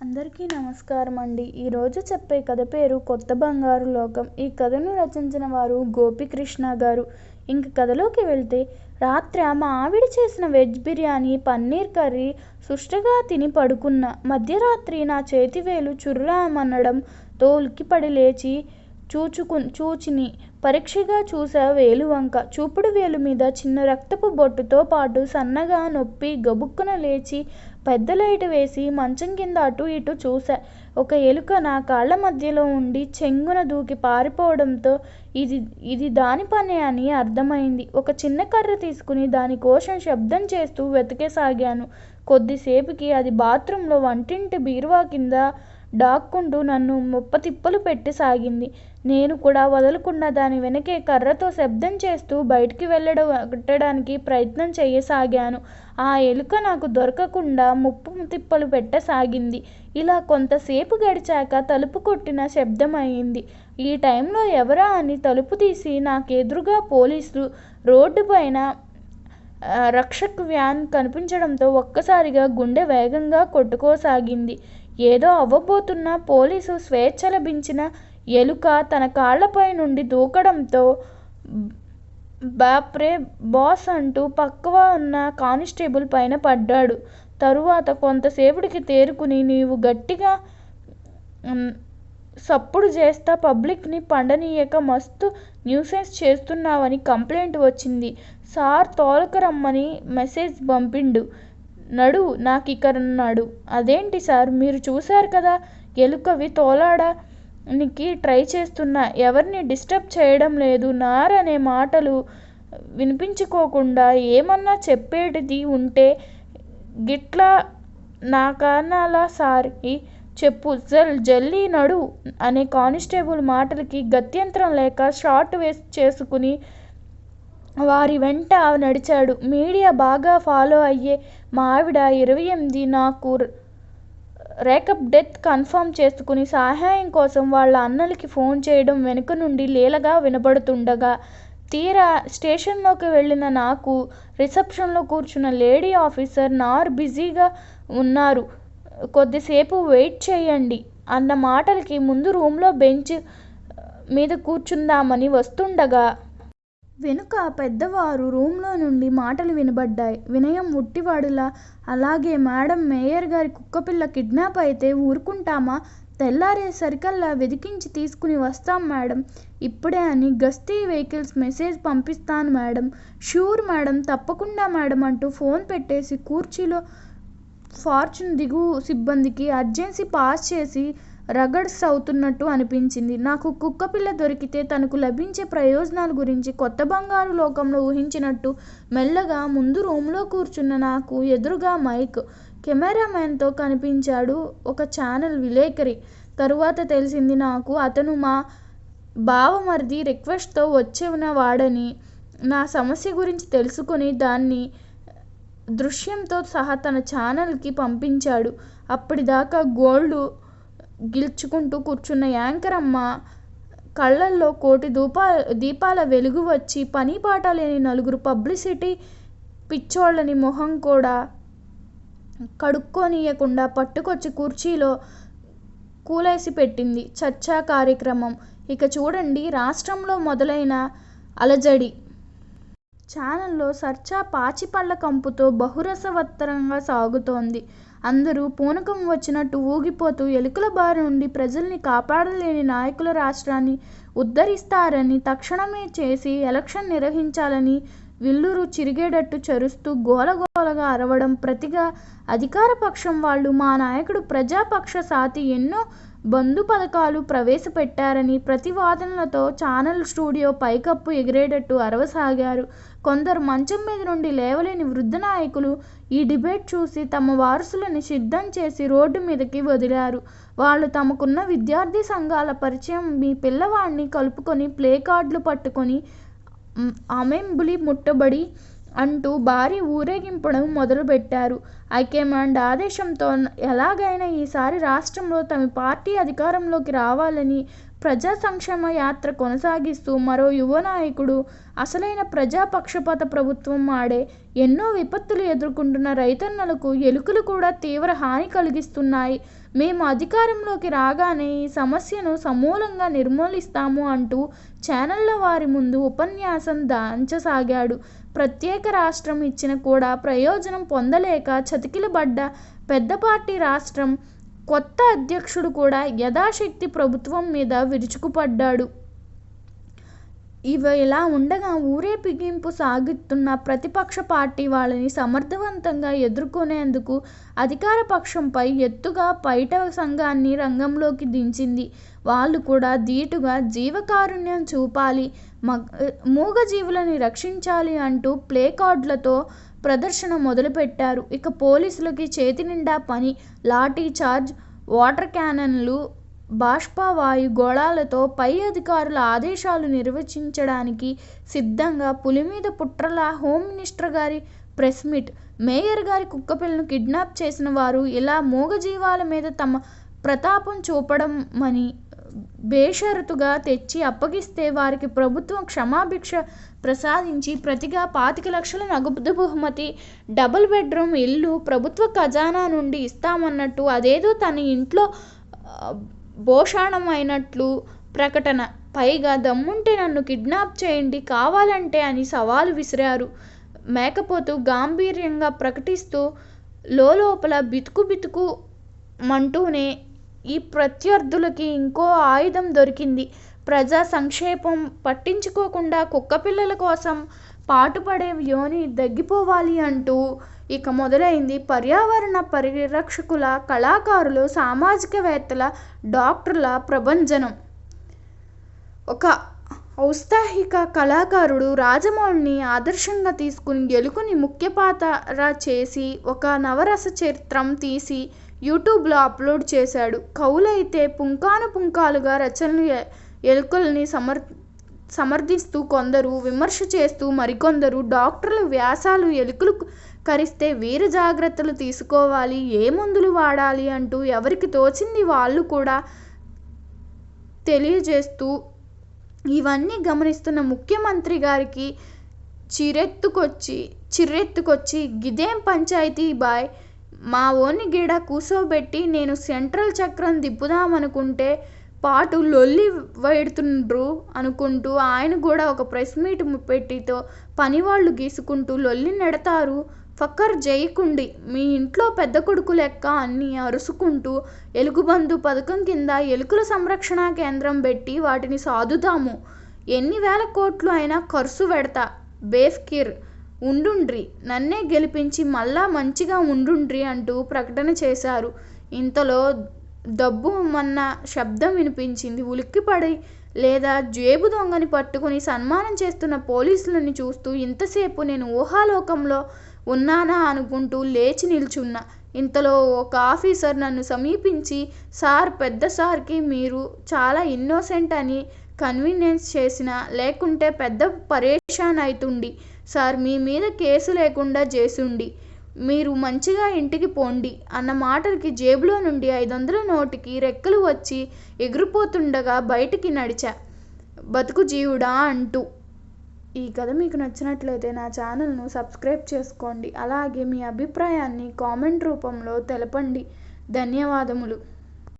అందరికీ నమస్కారం అండి. ఈరోజు చెప్పే కథ పేరు కొత్త బంగారు లోకం. ఈ కథను రచించిన వారు గోపికృష్ణ గారు. ఇంక కథలోకి వెళ్తే, రాత్రి మా ఆవిడ చేసిన వెజ్ బిర్యానీ, పన్నీర్ కర్రీ సుష్టగా తిని పడుకున్న మధ్యరాత్రి నా చేతివేలు చుర్రామనడంతో ఉలిక్కిపడి లేచి చూచిని పరీక్షగా చూసా వేలు వంక. చూపుడు వేలు మీద చిన్న రక్తపు బొట్టుతో పాటు సన్నగా నొప్పి గబుక్కున లేచి పెద్ద లైటు వేసి మంచం కింద అటూ ఇటూ చూసా. ఒక ఎలుక నా కాళ్ళ మధ్యలో ఉండి చెంగున దూకి పారిపోవడంతో ఇది దాని పనే అని అర్థమైంది. ఒక చిన్న కర్ర తీసుకుని దానికోసం శబ్దం చేస్తూ వెతకసాగాను. కొద్దిసేపుకి అది బాత్రూంలో వంటింటి బీరువా కింద దాక్కుంటూ నన్ను ముప్పతిప్పలు పెట్టసాగింది. నేను కూడా వదలకుండా దాని వెనకే కర్రతో శబ్దం చేస్తూ బయటికి వెళ్ళడానికి ప్రయత్నం చేయసాగాను. ఆ ఎలుక నాకు దొరకకుండా ముప్పతిప్పలు పెట్టసాగింది. ఇలా కొంతసేపు గడిచాక తలుపు కొట్టిన శబ్దం అయింది. ఈ టైంలో ఎవరా అని తలుపు తీసి నాకెదురుగా పోలీసులు, రోడ్డుపైన రక్షక్ వ్యాన్ కనిపించడంతో ఒక్కసారిగా గుండె వేగంగా కొట్టుకోసాగింది. ఏదో అవ్వబోతున్న పోలీసు స్వేచ్ఛ లభించిన ఎలుక తన కాళ్లపై నుండి దూకడంతో బాప్రే బాస్ అంటూ పక్కవ ఉన్న కానిస్టేబుల్ పైన పడ్డాడు. తరువాత కొంతసేపటికి తేరుకుని, నీవు గట్టిగా సప్పుడు చేస్తా పబ్లిక్ని పండనీయక మస్తు న్యూసెన్స్ చేస్తున్నావని కంప్లైంట్ వచ్చింది. సార్ తోలకరమ్మని మెసేజ్ పంపిండు. నడు నాకిక్కడన్నాడు. అదేంటి సార్, మీరు చూశారు కదా, ఎలుకవి తోలడానికి ట్రై చేస్తున్నా, ఎవరిని డిస్టర్బ్ చేయడం లేదు. నార్ అనే మాటలు వినిపించుకోకుండా ఏమన్నా చెప్పేటిది ఉంటే గిట్లా నాకనాలా సారీ చెప్పు, జల్దీ నడు అనే కానిస్టేబుల్ మాటలకి గత్యంతరం లేక షార్ట్ చేసుకుని వారి వెంట నడిచాడు. మీడియా బాగా ఫాలో అయ్యే మా ఆవిడ 28 నాకు రేకప్ డెత్ కన్ఫర్మ్ చేసుకుని సహాయం కోసం వాళ్ళ అన్నలకి ఫోన్ చేయడం వెనుక నుండి లీలగా వినపడుతుండగా, తీరా స్టేషన్లోకి వెళ్ళిన నాకు రిసెప్షన్లో కూర్చున్న లేడీ ఆఫీసర్ నార్ బిజీగా ఉన్నారు, కొద్దిసేపు వెయిట్ చేయండి అన్న మాటలకి ముందు రూంలో బెంచ్ మీద కూర్చుందామని వస్తుండగా వెనుక పెద్దవారు రూంలో నుండి మాటలు వినబడ్డాయి. వినయం ఉట్టివాడులా, అలాగే మేడం, మేయర్ గారి కుక్కపిల్ల కిడ్నాప్ అయితే ఊరుకుంటామా? తెల్లారేసరికల్లా వెతికించి తీసుకుని వస్తాం మేడం, ఇప్పుడే అని గస్తీ వెహికల్స్ మెసేజ్ పంపిస్తాను మేడం. ష్యూర్ మేడం, తప్పకుండా మేడం అంటూ ఫోన్ పెట్టేసి కుర్చీలో ఫార్చ్యూన్ దిగు సిబ్బందికి అర్జెన్సీ పాస్ చేసి రగడ్స్ అవుతున్నట్టు అనిపించింది. నాకు కుక్కపిల్ల దొరికితే తనకు లభించే ప్రయోజనాల గురించి కొత్త బంగారు లోకంలో ఊహించినట్టు మెల్లగా ముందు రూంలో కూర్చున్న నాకు ఎదురుగా మైక్, కెమెరామెన్తో కనిపించాడు ఒక ఛానల్ విలేకరి. తరువాత తెలిసింది నాకు అతను మా బావమరిది రిక్వెస్ట్తో వచ్చిన వాడని. నా సమస్య గురించి తెలుసుకుని దాన్ని దృశ్యంతో సహా తన ఛానల్కి పంపించాడు. అప్పటిదాకా గోల్డ్ గిల్చుకుంటూ కూర్చున్న యాంకర్ అమ్మ కళ్ళల్లో కోటి దీపాల వెలుగు వచ్చి పని పాట లేని నలుగురు పబ్లిసిటీ పిచ్చోళ్ళని మొహం కూడా కడుక్కోనీయకుండా పట్టుకొచ్చి కుర్చీలో కూలేసి పెట్టింది. చర్చా కార్యక్రమం ఇక చూడండి. రాష్ట్రంలో మొదలైన అలజడి ఛానల్లో చర్చ పాచిపళ్ళ కంపుతో బహురసవత్తరంగా సాగుతోంది. అందరూ పూనకం వచ్చినట్టు ఊగిపోతూ ఎలుకల బారి నుండి ప్రజల్ని కాపాడలేని నాయకుల రాష్ట్రాన్ని ఉద్ధరిస్తారని, తక్షణమే చేసి ఎలక్షన్ నిర్వహించాలని విల్లురు చిరిగేటట్టు చరుస్తూ గోలగోలగా అరవడం. ప్రతిగా అధికారపక్షం వాళ్ళు మా నాయకుడు ప్రజాపక్ష సాతి ఎన్నో బంధు పథకాలు ప్రవేశపెట్టారని ప్రతివాదనలతో ఛానల్ స్టూడియో పైకప్పు ఎగిరేటట్టు అరవసాగారు. కొందరు మంచం మీద నుండి లేవలేని వృద్ధ నాయకులు ఈ డిబేట్ చూసి తమ వారసులని సిద్ధం చేసి రోడ్డు మీదకి వదిలారు. వాళ్ళు తమకున్న విద్యార్థి సంఘాల పరిచయం మీ పిల్లవాడిని కలుపుకొని ప్లే కార్డులు పట్టుకొని అమెంబులి ముట్టబడి అంటూ భారీ ఊరేగింపడం మొదలుపెట్టారు. హైకమాండ్ ఆదేశంతో ఎలాగైనా ఈసారి రాష్ట్రంలో తమ పార్టీ అధికారంలోకి రావాలని ప్రజా సంక్షేమ యాత్ర కొనసాగిస్తూ మరో యువ నాయకుడు అసలైన ప్రజాపక్షపాత ప్రభుత్వం ఆడే ఎన్నో విపత్తులు ఎదుర్కొంటున్న రైతన్నలకు ఎలుకలు కూడా తీవ్ర హాని కలిగిస్తున్నాయి. మేము అధికారంలోకి రాగానే ఈ సమస్యను సమూలంగా నిర్మూలిస్తాము అంటూ ఛానళ్ల వారి ముందు ఉపన్యాసం దంచసాగాడు. ప్రత్యేక రాష్ట్రం ఇచ్చిన కూడా ప్రయోజనం పొందలేక చతికిలబడ్డ పెద్ద పార్టీ రాష్ట్రం కొత్త అధ్యక్షుడు కూడా యథాశక్తి ప్రభుత్వం మీద విరుచుకుపడ్డాడు. ఇలా ఉండగా ఊరేగింపు సాగుతున్న ప్రతిపక్ష పార్టీ వాళ్ళని సమర్థవంతంగా ఎదుర్కొనేందుకు అధికార పక్షంపై ఎత్తుగా పైట సంఘాన్ని రంగంలోకి దించింది. వాళ్ళు కూడా ధీటుగా జీవకారుణ్యం చూపాలి, మూగజీవులని రక్షించాలి అంటూ ప్లే కార్డులతో ప్రదర్శన మొదలుపెట్టారు. ఇక పోలీసులకి చేతి నిండా పని. లాఠీ చార్జ్, వాటర్ క్యానన్లు, బాష్పవాయు గోళాలతో పై అధికారుల ఆదేశాలు నిర్వచించడానికి సిద్ధంగా పులిమీద పుట్రలా హోమ్ మినిస్టర్ గారి ప్రెస్ మీట్. మేయర్ గారి కుక్కపిల్లను కిడ్నాప్ చేసిన వారు ఇలా మూగజీవాల మీద తమ ప్రతాపం చూపడమని బేషరతుగా తెచ్చి అప్పగిస్తే వారికి ప్రభుత్వం క్షమాభిక్ష ప్రసాదించి ప్రతిగా 25 లక్షల నగదు బహుమతి, డబుల్ బెడ్రూమ్ ఇల్లు ప్రభుత్వ ఖజానా నుండి ఇస్తామన్నట్టు అదేదో తన ఇంట్లో భోషాణమైనట్లు ప్రకటన. పైగా దమ్ముంటే నన్ను కిడ్నాప్ చేయండి కావాలంటే అని సవాలు విసిరారు. మేకపోతు గాంభీర్యంగా ప్రకటిస్తూ లోపల బితుకు మంటూనే ఈ ప్రత్యర్థులకి ఇంకో ఆయుధం దొరికింది. ప్రజా సంక్షేమం పట్టించుకోకుండా కుక్కపిల్లల కోసం పాటుపడే యోని దగ్గిపోవాలి అంటూ ఇక మొదలైంది. పర్యావరణ పరిరక్షకుల, కళాకారులు, సామాజికవేత్తల, డాక్టర్ల ప్రభంజనం. ఒక ఔత్సాహిక కళాకారుడు రాజమౌళిని ఆదర్శంగా తీసుకుని ఎలుకని ముఖ్య పాత్ర చేసి ఒక నవరస చిత్రం తీసి యూట్యూబ్లో అప్లోడ్ చేశాడు. కవులైతే పుంకానుపుంకాలుగా రచనలు, ఎలుకల్ని సమర్థిస్తూ కొందరు, విమర్శ చేస్తూ మరికొందరు, డాక్టర్ల వ్యాసాలు ఎలుకలు కరిస్తే వీర జాగ్రత్తలు తీసుకోవాలి, ఏ మందులు వాడాలి అంటూ ఎవరికి తోచింది వాళ్ళు కూడా తెలియజేస్తూ ఇవన్నీ గమనిస్తున్న ముఖ్యమంత్రి గారికి చిర్రెత్తుకొచ్చి గిదేం పంచాయతీ బాయ్, మా ఓన్ని గీడ కూసోబెట్టి నేను సెంట్రల్ చక్రం దిప్పుదామనుకుంటే పాటు లొల్లి వెడుతుండ్రు అనుకుంటూ ఆయన కూడా ఒక ప్రెస్ మీట్ పెట్టితో పనివాళ్ళు గీసుకుంటూ లొల్లి నెడతారు ఫక్కర్ జైకుండి మీ ఇంట్లో పెద్ద కొడుకు లెక్క అన్ని అరుసుకుంటూ ఎలుగుబందు పథకం కింద ఎలుకల సంరక్షణ కేంద్రం పెట్టి వాటిని సాదుతాము, ఎన్ని వేల కోట్లు అయినా ఖర్చు పెడతా, బేఫ్కిర్ ఉండుండ్రి, నన్నే గెలిపించి మళ్ళా మంచిగా ఉండుండ్రి అంటూ ప్రకటన చేశారు. ఇంతలో దబ్బుమన్న శబ్దం వినిపించింది. ఉలిక్కిపడి లేదా జేబు దొంగని పట్టుకుని సన్మానం చేస్తున్న పోలీసులని చూస్తూ ఇంతసేపు నేను ఊహాలోకంలో ఉన్నానా అనుకుంటూ లేచి నిల్చున్నా. ఇంతలో ఒక ఆఫీసర్ నన్ను సమీపించి, సార్, పెద్ద సార్కి మీరు చాలా ఇన్నోసెంట్ అని కన్వీనియన్స్ చేసినా, లేకుంటే పెద్ద పరేషాన్ అవుతుండి సార్, మీ మీద కేసు లేకుండా చేసుండి, మీరు మంచిగా ఇంటికి పోండి అన్న మాటలకి జేబులో నుండి 500 నోటుకి రెక్కలు వచ్చి ఎగిరిపోతుండగా బయటికి నడిచా, బతుకు జీవుడా అంటూ. ఈ కథ మీకు నచ్చినట్లయితే నా ఛానల్ను సబ్స్క్రైబ్ చేసుకోండి. అలాగే మీ అభిప్రాయాన్ని కామెంట్ రూపంలో తెలపండి. ధన్యవాదములు.